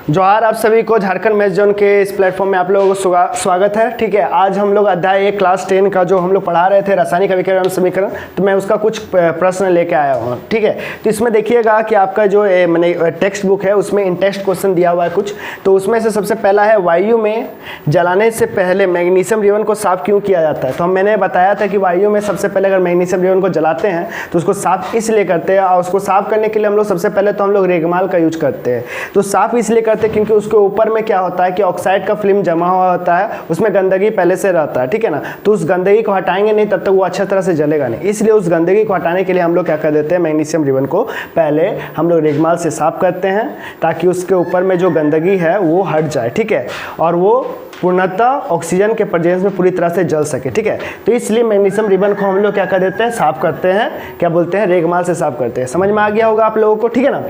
जोहार आप सभी को झारखंड मैथ जोन के इस प्लेटफॉर्म में आप लोगों को स्वागत है। ठीक है, आज हम लोग अध्याय 1 क्लास 10 का जो हम लोग पढ़ा रहे थे रासायनिक अभिक्रिया एवं समीकरण, तो मैं उसका कुछ प्रश्न लेके आया हूँ। ठीक है, तो इसमें देखिएगा कि आपका जो मैंने टेक्स्ट बुक है उसमें इन टेक्स्ट क्वेश्चन दिया हुआ है कुछ। तो उसमें से सबसे पहला है, वायु में जलाने से पहले मैग्नीशियम रिबन को साफ क्यों किया जाता है। तो मैंने बताया था कि वायु में सबसे पहले अगर मैग्नीशियम रिबन को जलाते हैं तो उसको साफ इसलिए करते हैं, और उसको साफ करने के लिए हम लोग सबसे पहले तो हम लोग रेगमाल का यूज करते हैं। तो साफ इसलिए करते हैं क्योंकि उसके ऊपर में क्या होता है कि ऑक्साइड का फिल्म जमा हुआ होता है, उसमें गंदगी पहले से रहता है। ठीक है ना, तो उस गंदगी को हटाएंगे नहीं तब तक वो अच्छी तरह से जलेगा नहीं। इसलिए उस गंदगी को हटाने के लिए हम लोग क्या कर देते हैं, मैग्नीशियम रिबन को पहले हम लोग रेगमाल से साफ करते हैं ताकि उसके ऊपर में जो गंदगी है वो हट जाए। ठीक है, और वो पूर्णतः ऑक्सीजन के प्रेजेंस में पूरी तरह से जल सके। ठीक है, तो इसलिए मैग्नीशियम रिबन को हम लोग क्या कर देते हैं, साफ करते हैं, क्या बोलते हैं, रेगमाल से साफ करते हैं। समझ में आ गया होगा आप लोगों को। ठीक है ना,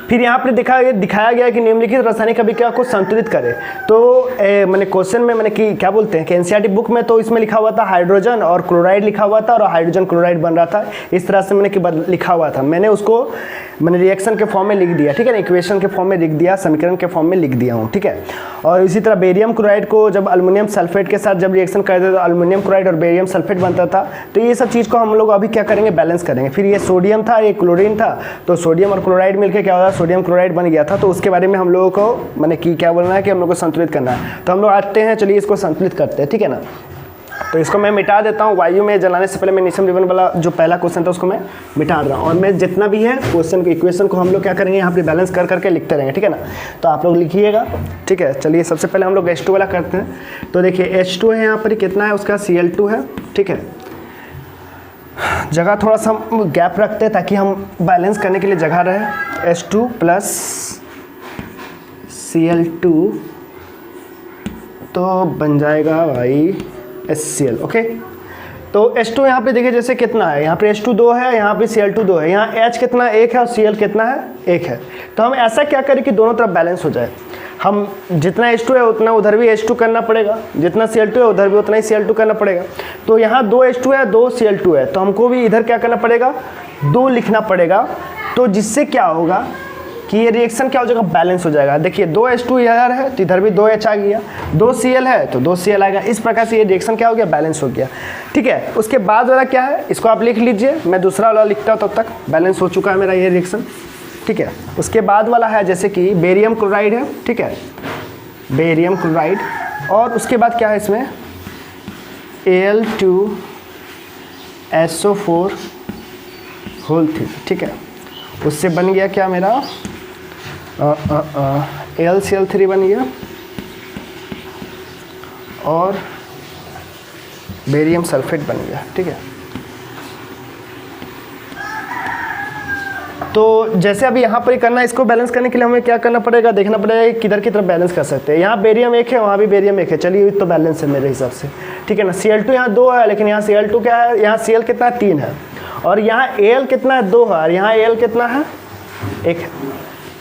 फिर यहाँ पर दिखाया गया कि निम्नलिखित रासायनिक अभिक्रिया को संतुलित करे। तो मैंने क्वेश्चन में मैंने कि क्या बोलते हैं कि एनसीईआरटी बुक में तो इसमें लिखा हुआ था हाइड्रोजन और क्लोराइड लिखा हुआ था और हाइड्रोजन क्लोराइड बन रहा था, इस तरह से मैंने कि लिखा हुआ था। मैंने रिएक्शन के फॉर्म में लिख दिया। ठीक है ना, इक्वेशन के फॉर्म में लिख दिया, समीकरण के फॉर्म में लिख दिया हूँ। ठीक है, और इसी तरह बेरियम क्लोराइड को जब अल्युमिनियम सल्फेट के साथ जब रिएक्शन करते तो अल्युमिनियम क्लोराइड और बेरियम सल्फेट बनता था। तो ये सब चीज़ को हम लोग अभी क्या करेंगे, बैलेंस करेंगे। फिर ये सोडियम था, ये क्लोरीन था, तो सोडियम और क्लोराइड मिलकर क्या होता है, सोडियम क्लोराइड बन गया था। तो उसके बारे में हम लोगों को मैंने कि क्या बोलना है कि हम लोग को संतुलित करना है। तो हम लोग आते हैं, चलिए इसको संतुलित करते हैं। ठीक है ना, तो इसको मैं मिटा देता हूँ। वायु में जलाने से पहले मैग्नीशियम रिबन वाला जो पहला क्वेश्चन था उसको मैं मिटा रहा हूँ, और मैं जितना भी है क्वेश्चन के इक्वेशन को हम लोग क्या करेंगे, यहाँ पे बैलेंस कर करके लिखते रहेंगे। ठीक है ना, तो आप लोग लिखिएगा। ठीक है, चलिए सबसे पहले हम लोग H2 वाला करते हैं। तो देखिए H2 है, यहाँ पर कितना है, उसका Cl2 है। ठीक है, जगह थोड़ा सा हम गैप रखते हैं ताकि हम बैलेंस करने के लिए जगह रहे। H2 प्लस Cl2 तो बन जाएगा भाई HCl। ओके, तो H2 यहाँ पे देखिए जैसे कितना है, यहाँ पे H2 2 है, यहाँ पे Cl2 2 है, यहाँ H कितना 1 है और Cl कितना है 1 है। तो हम ऐसा क्या करें कि दोनों तरफ बैलेंस हो जाए। हम जितना H2 है उतना उधर भी H2 करना पड़ेगा, जितना Cl2 है उधर भी उतना ही Cl2 करना पड़ेगा। तो यहाँ 2 H2 है, 2 Cl2 है, तो हमको भी इधर क्या करना पड़ेगा, 2 लिखना पड़ेगा। तो जिससे क्या होगा कि ये रिएक्शन क्या हो जाएगा, बैलेंस हो जाएगा। देखिए 2 H2 इधर है तो इधर भी 2 H आ गया, 2 Cl है तो 2 Cl आएगा। इस प्रकार से ये रिएक्शन क्या हो गया, बैलेंस हो गया। ठीक है, उसके बाद वाला क्या है, इसको आप लिख लीजिए, मैं दूसरा वाला लिखता हूँ, तब तक बैलेंस हो चुका है मेरा ये रिएक्शन। ठीक है, उसके बाद वाला है जैसे कि बेरियम क्लोराइड है। ठीक है, बेरियम क्लोराइड, और उसके बाद क्या है इसमें Al2SO4 होल 3। ठीक है, उससे बन गया क्या मेरा AlCl3 बन गया, और बेरियम सल्फेट बन गया। ठीक है, तो जैसे अभी यहाँ पर ही करना है, इसको बैलेंस करने के लिए हमें क्या करना पड़ेगा, देखना पड़ेगा कि किधर की तरफ बैलेंस कर सकते हैं। यहाँ बेरियम 1 है, वहाँ भी बेरियम 1 है, चलिए तो बैलेंस है मेरे हिसाब से। ठीक है ना, Cl2 यहाँ 2 है, लेकिन यहाँ Cl2 क्या है, यहाँ Cl कितना है 3 है, और यहाँ Al कितना है 2 है, और यहाँ Al कितना है 1 है।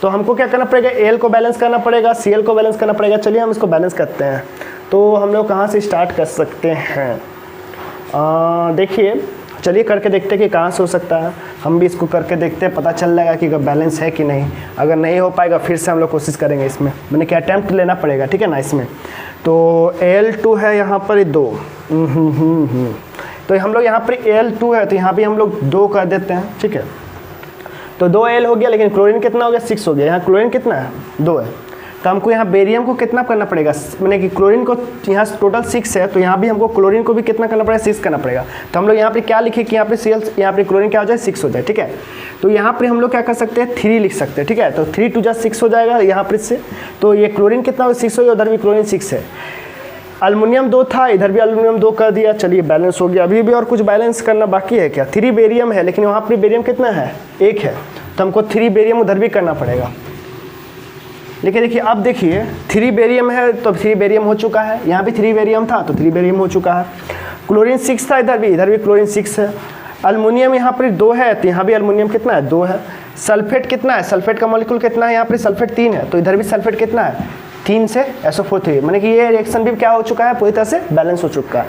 तो हमको क्या करना पड़ेगा, Al को बैलेंस करना पड़ेगा, Cl को बैलेंस करना पड़ेगा। चलिए हम इसको बैलेंस करते हैं। तो हम लोग कहाँ से स्टार्ट कर सकते हैं, देखिए चलिए करके देखते हैं कि कहाँ से हो सकता है। हम भी इसको करके देखते हैं, पता चल जाएगा कि बैलेंस है कि नहीं। अगर नहीं हो पाएगा फिर से हम लोग कोशिश करेंगे इसमें, मैंने क्या अटैम्प्ट लेना पड़ेगा। ठीक है ना, इसमें तो Al2 है यहाँ पर 2, तो हम लोग यहाँ पर Al2 है तो यहाँ भी हम लोग 2 कर देते हैं। ठीक है, तो 2 Al हो गया, लेकिन क्लोरीन कितना हो गया, 6 हो गया। यहाँ क्लोरीन कितना है 2 है, तो हमको यहाँ बेरियम को कितना करना पड़ेगा, मैंने कि क्लोरीन को यहाँ टोटल 6 है, तो यहाँ भी हमको क्लोरीन को भी कितना करना पड़ेगा, 6 करना पड़ेगा। तो हम लोग यहाँ पे क्या लिखे कि यहाँ पे Cl, यहाँ पे क्लोरीन क्या हो जाए 6 हो जाए। ठीक है, तो यहाँ पे हम लोग क्या कर सकते हैं, 3 लिख सकते हैं। ठीक है, तो 3 2 6 हो जाएगा यहाँ पर से। तो ये क्लोरीन कितना हो 6 हो गया, उधर भी क्लोरीन 6 है। अल्युमिनियम 2 था, इधर भी अल्युमिनियम 2 कर दिया। चलिए बैलेंस हो गया। अभी भी और कुछ बैलेंस करना बाकी है क्या, 3 बेरियम है, लेकिन वहाँ पर बेरियम कितना है 1 है, तो हमको 3 बेरियम उधर भी करना पड़ेगा। लेकिन देखिए अब देखिए 3 बेरियम है तो 3 बेरियम हो चुका है, यहाँ भी 3 बेरियम था तो 3 बेरियम हो चुका है। क्लोरीन 6 था, इधर भी क्लोरीन 6 है। अल्युमिनियम यहाँ पर 2 है तो यहाँ भी अल्युमिनियम कितना है 2 है। सल्फेट कितना है, सल्फेट का मॉलिक्यूल कितना है, यहाँ पर सल्फेट 3 है, तो इधर भी सल्फेट कितना है 3 से SO4 3, माने कि ये रिएक्शन भी क्या हो चुका है, पूरी तरह से बैलेंस हो चुका है।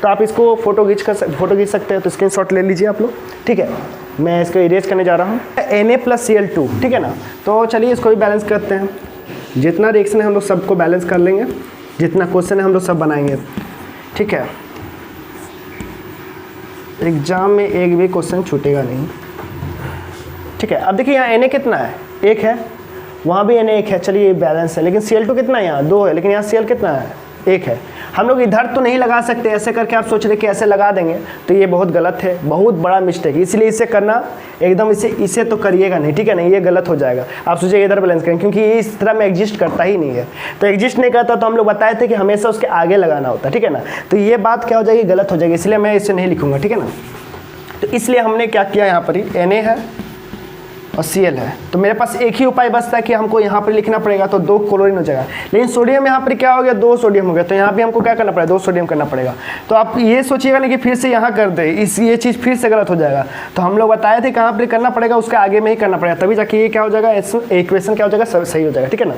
तो आप इसको फोटो खींच सकते हैं, तो स्क्रीनशॉट ले लीजिए आप लोग। ठीक है, मैं इसको इरेज करने जा रहा हूँ Na+Cl2। ठीक है ना, तो चलिए इसको भी बैलेंस करते हैं। जितना रिएक्शन है हम लोग सबको बैलेंस कर लेंगे, जितना क्वेश्चन है हम लोग सब बनाएंगे, ठीक है। एग्जाम में एक भी क्वेश्चन छूटेगा नहीं, ठीक है। अब देखिए यहाँ Na कितना है, 1 है, वहाँ भी Na 1 है, चलिए ये बैलेंस है। लेकिन Cl2 कितना है, यहाँ 2 है, लेकिन यहाँ Cl कितना है, 1 है। हम लोग इधर तो नहीं लगा सकते, ऐसे करके आप सोच रहे कि ऐसे लगा देंगे, तो ये बहुत गलत है, बहुत बड़ा मिस्टेक। इसलिए इसे करना एकदम, इसे तो करिएगा नहीं, ठीक है नहीं, ये गलत हो जाएगा। आप सोचिए इधर बैलेंस करें, क्योंकि ये इस तरह में एग्जिस्ट करता ही नहीं है। तो एग्जिस्ट नहीं करता तो हम लोग बताए थे कि हमेशा उसके आगे लगाना होता है, ठीक है ना। तो ये बात क्या हो जाएगी, गलत हो जाएगी, इसलिए मैं इसे नहीं लिखूंगा, ठीक है ना। तो इसलिए हमने क्या किया, यहाँ पर ही Na है और Cl है, तो मेरे पास एक ही उपाय बचता है कि हमको यहाँ पर लिखना पड़ेगा, तो 2 क्लोरीन हो जाएगा। लेकिन सोडियम यहाँ पर क्या हो गया, 2 सोडियम हो गया, तो यहाँ भी हमको क्या करना पड़ेगा, 2 सोडियम करना पड़ेगा। तो आप ये सोचिएगा नहीं कि फिर से यहाँ कर दे, ये चीज़ फिर से गलत हो जाएगा। तो हम लोग बताए थे कहाँ पर करना पड़ेगा, उसके आगे में ही करना पड़ेगा, तभी जाके ये क्या हो जाएगा, इक्वेशन क्या हो जाएगा, सही हो जाएगा, ठीक है ना।